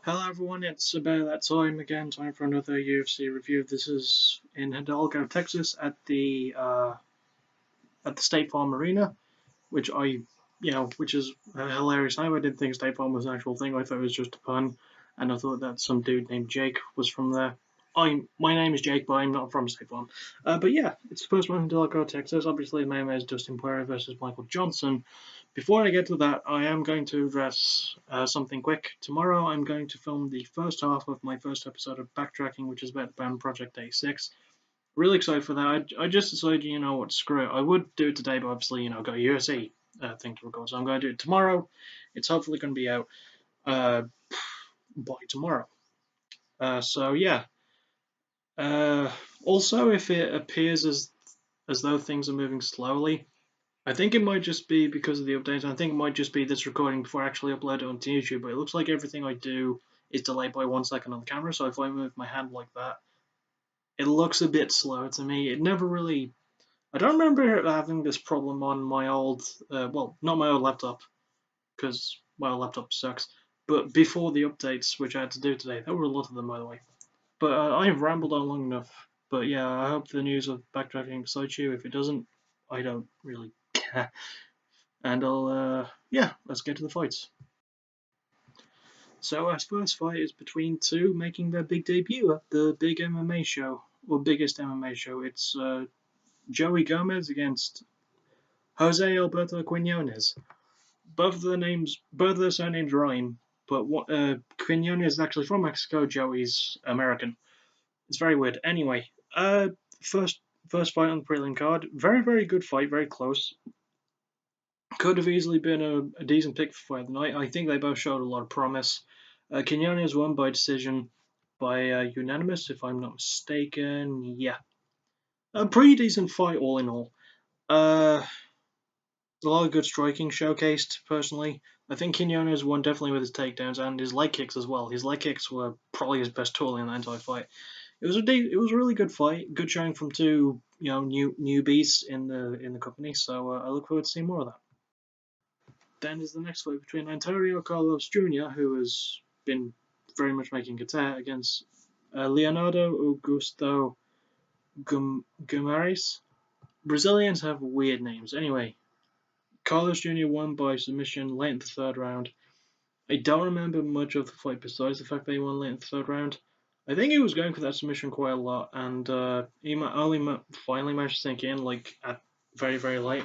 Hello everyone, it's about that time again, time for another UFC review. This is in Hidalgo, Texas at the State Farm Arena, which is a hilarious name. I didn't think State Farm was an actual thing. I thought it was just a pun, and I thought that some dude named Jake was from there. My name is Jake, but I'm not from State Farm. But yeah, it's the first one in Hidalgo, Texas. Obviously, my name is Dustin Poirier versus Michael Johnson. Before I get to that, I am going to address something quick. Tomorrow, I'm going to film the first half of my first episode of Backtracking, which is about the band Project A6. Really excited for that. I just decided, you know what, screw it. I would do it today, but obviously, I've got a UFC thing to record, so I'm going to do it tomorrow. It's hopefully going to be out uh, by tomorrow. So yeah. Also, if it appears as though things are moving slowly, I think it might just be because of the updates. I think it might just be this recording before I actually upload it onto YouTube. But it looks like everything I do is delayed by 1 second on the camera. So if I move my hand like that, it looks a bit slow to me. It never really. I don't remember having this problem on my old, well, not my old laptop, because my old laptop sucks. But before the updates, which I had to do today, there were a lot of them, by the way. But I've rambled on long enough. But yeah, I hope the news of backtracking excites you. If it doesn't, I don't really care. And yeah, let's get to the fights. So our first fight is between two making their big debut at the big MMA show, or biggest MMA show. It's Joey Gomez against Jose Alberto Quinones. Both of their surnames rhyme, but Quinones is actually from Mexico. Joey's American. It's very weird. Anyway, first first fight on the prelim card. Very very good fight. Very close. Could have easily been a decent pick for fight of the night. I think they both showed a lot of promise. Quinones won by decision by unanimous, if I'm not mistaken. Yeah, a pretty decent fight all in all. A lot of good striking showcased. Personally, I think Quinones won definitely with his takedowns and his leg kicks as well. His leg kicks were probably his best tool in the entire fight. It was a really good fight. Good showing from two newbies in the company. So I look forward to seeing more of that. Then is the next fight between Antonio Carlos Jr., who has been very much making a tear, against Leonardo Augusto Guimarães. Brazilians have weird names. Anyway, Carlos Jr. won by submission late in the third round. I don't remember much of the fight besides the fact that he won late in the third round. I think he was going for that submission quite a lot, and he only finally managed to sink in like at very very late.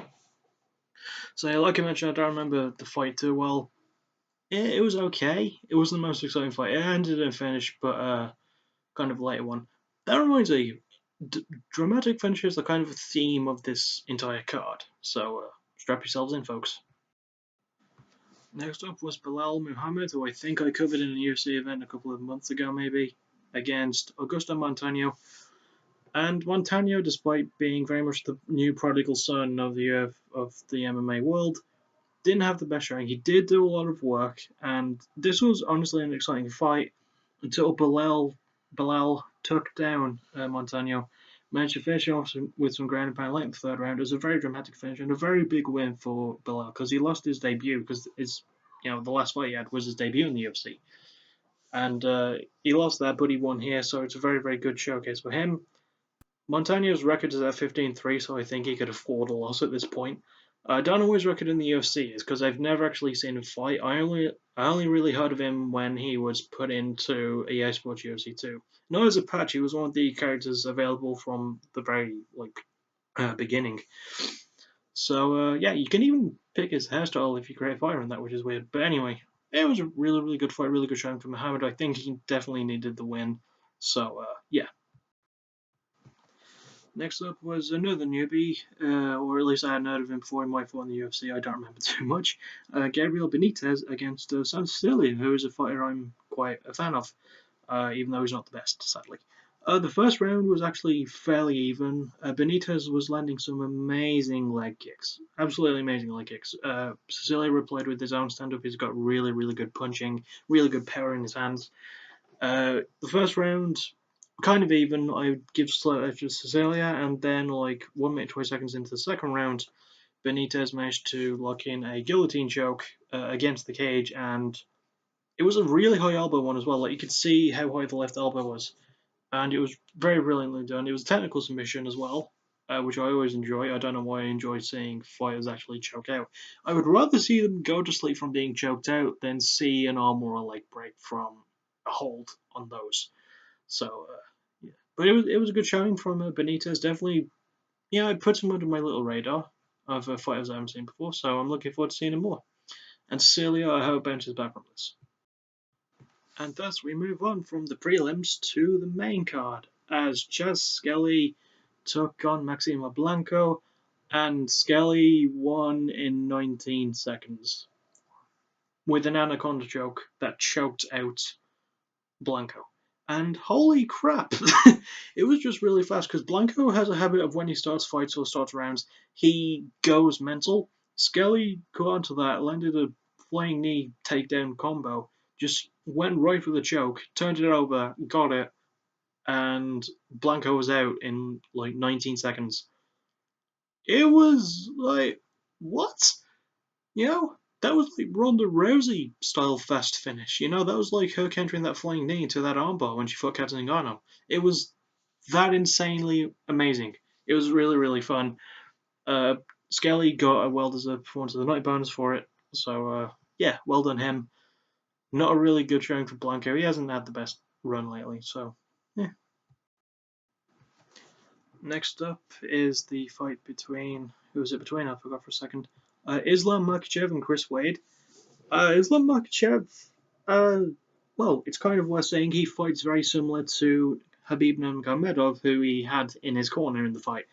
So like I mentioned, I don't remember the fight too well. It was okay. It wasn't the most exciting fight. It ended in a finish, but kind of a later one. That reminds me, dramatic finishes are kind of a theme of this entire card. So strap yourselves in, folks. Next up was Bilal Muhammad, who I think I covered in a UFC event a couple of months ago, maybe, against Augusto Montano. And Montano, despite being very much the new prodigal son of the MMA world, didn't have the best showing. He did do a lot of work, and this was honestly an exciting fight until Bilal took down Montano, managed to finish off with some ground and pound late in the third round. It was a very dramatic finish and a very big win for Bilal because he lost his debut because the last fight he had was his debut in the UFC, and he lost that, but he won here, so it's a very very good showcase for him. Montano's record is at 15-3, so I think he could afford a loss at this point. I don't know what his record in the UFC is because I've never actually seen him fight. I only really heard of him when he was put into EA Sports UFC 2. Not as a patch, he was one of the characters available from the very beginning. So yeah, you can even pick his hairstyle if you create fire on that, which is weird. But anyway, it was a really really good fight, really good showing from Muhammad. I think he definitely needed the win. So yeah. Next up was another newbie, or at least I hadn't heard of him before in my fight in the UFC. I don't remember too much. Gabriel Benitez against San Cecilia, who is a fighter I'm quite a fan of, even though he's not the best, sadly. The first round was actually fairly even. Benitez was landing some amazing leg kicks, absolutely amazing leg kicks. Cecilia replied with his own stand-up. He's got really, really good punching, really good power in his hands. The first round, kind of even. I would give slow edge to Cecilia, and then 1 minute 20 seconds into the second round, Benitez managed to lock in a guillotine choke against the cage, and It was a really high elbow one as well. Like you could see how high the left elbow was, and it was very brilliantly done. It was a technical submission as well, which I always enjoy. I don't know why I enjoy seeing fighters actually choke out. I would rather see them go to sleep from being choked out than see an arm or a leg break from a hold on those. So yeah, but it was a good showing from Benitez. Definitely, yeah, I put him under my little radar of fighters I haven't seen before. So I'm looking forward to seeing him more. And Celia, I hope bounces back from this. And thus we move on from the prelims to the main card, as Chaz Skelly took on Maximo Blanco, and Skelly won in 19 seconds with an anaconda choke that choked out Blanco. And holy crap, it was just really fast because Blanco has a habit of when he starts fights or starts rounds, he goes mental. Skelly caught onto that, landed a flying knee takedown combo, just went right for the choke, turned it over, got it, and Blanco was out in like 19 seconds. It was like, what? You know, that was like Ronda Rousey style fast finish. You know, that was like her countering that flying knee into that armbar when she fought Kat Zingano. It was that insanely amazing. It was really, really fun. Skelly got a well-deserved performance of the night bonus for it. So, yeah, well done him. Not a really good showing for Blanco. He hasn't had the best run lately, so, yeah. Next up is the fight between, who was it between? I forgot for a second. Islam Makhachev and Chris Wade. Islam Makhachev, uh, well, it's kind of worth saying he fights very similar to Habib Nurmagomedov, who he had in his corner in the fight.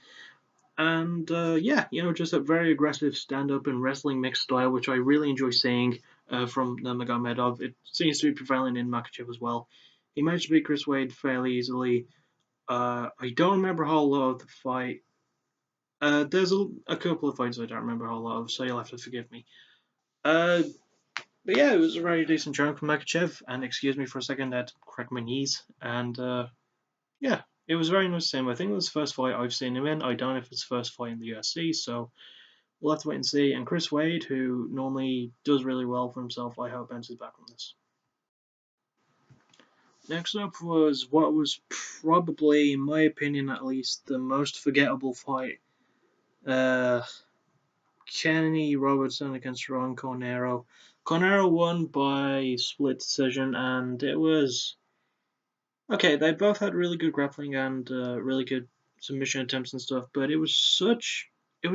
And yeah, just a very aggressive stand-up and wrestling mixed style, which I really enjoy seeing from Nurmagomedov. It seems to be prevalent in Makhachev as well. He managed to beat Chris Wade fairly easily. I don't remember a whole lot of the fight. There's a couple of fights I don't remember a whole lot of, so you'll have to forgive me. Uh, but yeah, it was a very decent showing from Makachev, and excuse me for a second, I had to crack my knees. And yeah, it was very nice to see him. I think it was the first fight I've seen him in. I don't know if it's his first fight in the UFC, so we'll have to wait and see. And Chris Wade, who normally does really well for himself, I hope bounces back from this. Next up was what was probably, in my opinion at least, the most forgettable fight. Kenny Robertson against Ron Cornero. Cornero won by split decision, and it was okay. They both had really good grappling and really good submission attempts and stuff, but it was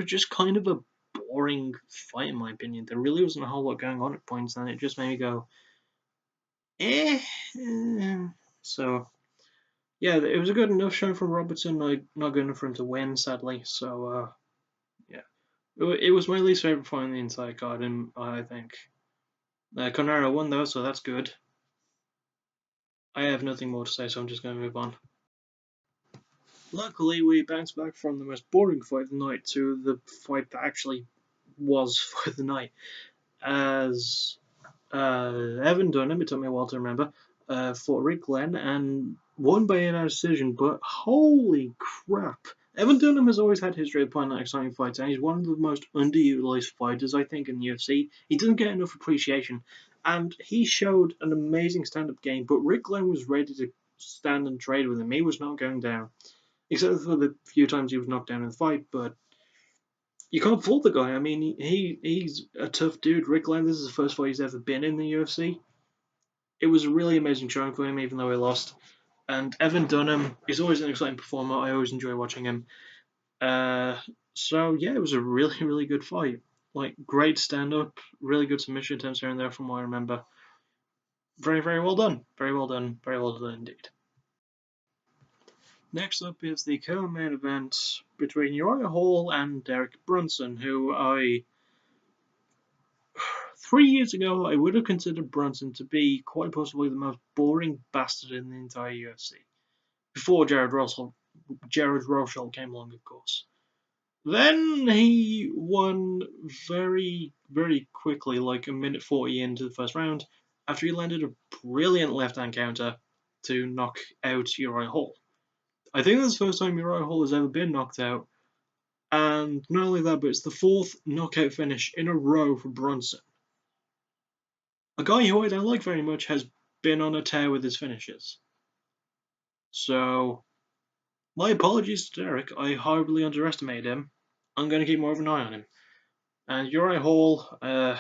just kind of a boring fight in my opinion. There really wasn't a whole lot going on at points, and it just made me go, eh. So yeah, it was a good enough showing from Robertson, like not good enough for him to win, sadly. So yeah. It was my least favorite fight in the entire card, and I think Conrado won though, so that's good. I have nothing more to say, so I'm just going to move on. Luckily, we bounced back from the most boring fight of the night to the fight that actually was for the night, as Evan Dunham, it took me a while to remember, fought Rick Glenn and won by a decision, but holy crap. Evan Dunham has always had history of putting on exciting fights, and he's one of the most underutilized fighters, I think, in the UFC. He doesn't get enough appreciation, and he showed an amazing stand-up game, but Rick Glenn was ready to stand and trade with him. He was not going down, except for the few times he was knocked down in the fight, but you can't fault the guy. I mean, he's a tough dude. Rick Glenn, this is the first fight he's ever been in the UFC. It was a really amazing showing for him, even though he lost. And Evan Dunham is always an exciting performer. I always enjoy watching him. So yeah, it was a really, really good fight. Like great stand up, really good submission attempts here and there from what I remember. Very, very well done. Very well done. Very well done indeed. Next up is the co-main event between Uriah Hall and Derek Brunson, who 3 years ago, I would have considered Brunson to be quite possibly the most boring bastard in the entire UFC. Before Jared Rosholt came along, of course. Then he won very, very quickly, like a minute 40 into the first round, after he landed a brilliant left-hand counter to knock out Uriah Hall. I think that's the first time Uriah Hall has ever been knocked out, and not only that, but it's the fourth knockout finish in a row for Brunson. a guy who I don't like very much has been on a tear with his finishes. So, my apologies to Derek. I horribly underestimated him. I'm going to keep more of an eye on him. And Uriah Hall, I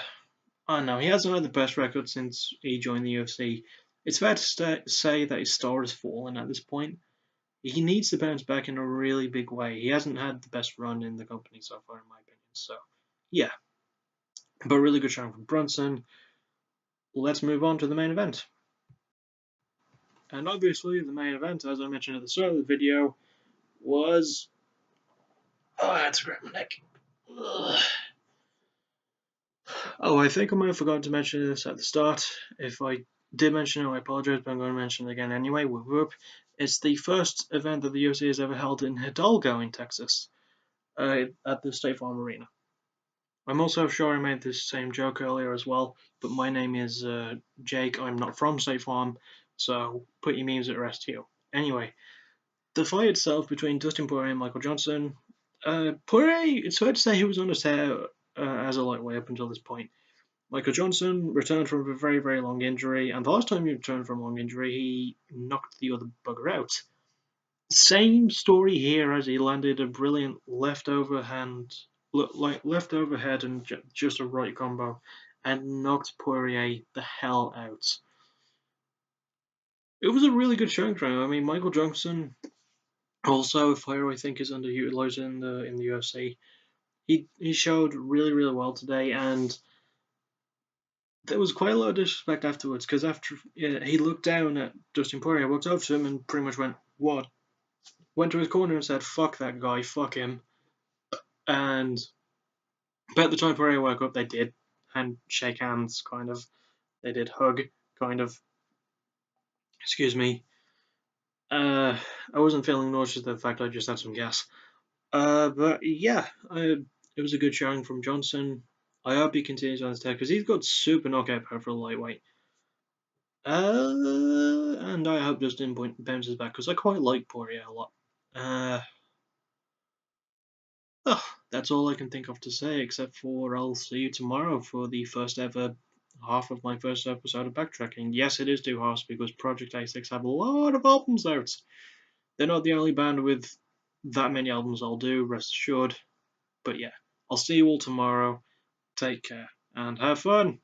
don't know, he hasn't had the best record since he joined the UFC. It's fair to say that his star has fallen at this point. He needs to bounce back in a really big way. He hasn't had the best run in the company so far, in my opinion. So, yeah. But really good showing from Brunson. Let's move on to the main event. And obviously, the main event, as I mentioned at the start of the video, was. Oh, I had to grab my neck. Ugh. Oh, I think I might have forgotten to mention this at the start. If I did mention it, I apologize, but I'm going to mention it again anyway. Whoop whoop. It's the first event that the UFC has ever held in Hidalgo in Texas, at the State Farm Arena. I'm also sure I made this same joke earlier as well, but my name is Jake. I'm not from State Farm, so put your memes at rest here. Anyway, the fight itself between Dustin Poirier and Michael Johnson. Poirier, it's fair to say he was on a tear as a lightweight up until this point. Michael Johnson returned from a very, very long injury, and the last time he returned from a long injury, he knocked the other bugger out. Same story here as he landed a brilliant leftover head and just a right combo, and knocked Poirier the hell out. It was a really good showing from him. I mean, Michael Johnson, also a fighter I think is underutilized in the UFC. He showed really, really well today, and there was quite a lot of disrespect afterwards, because after he looked down at Dustin Poirier, walked over to him and pretty much went, "What?" Went to his corner and said, "Fuck that guy, fuck him." And about the time Poirier woke up, they did and shake hands, kind of. They did hug, kind of. Excuse me. I wasn't feeling nauseous at the fact I just had some gas. But yeah, it was a good showing from Johnson. I hope he continues on his tear because he's got super knockout power for a lightweight. And I hope Dustin bounces back because I quite like Poirier a lot. Oh, that's all I can think of to say, except for I'll see you tomorrow for the first ever half of my first episode of Backtracking. Yes, it is two halves because Project A6 have a lot of albums out. They're not the only band with that many albums I'll do, rest assured. But yeah, I'll see you all tomorrow. Take care and have fun.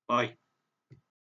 Bye.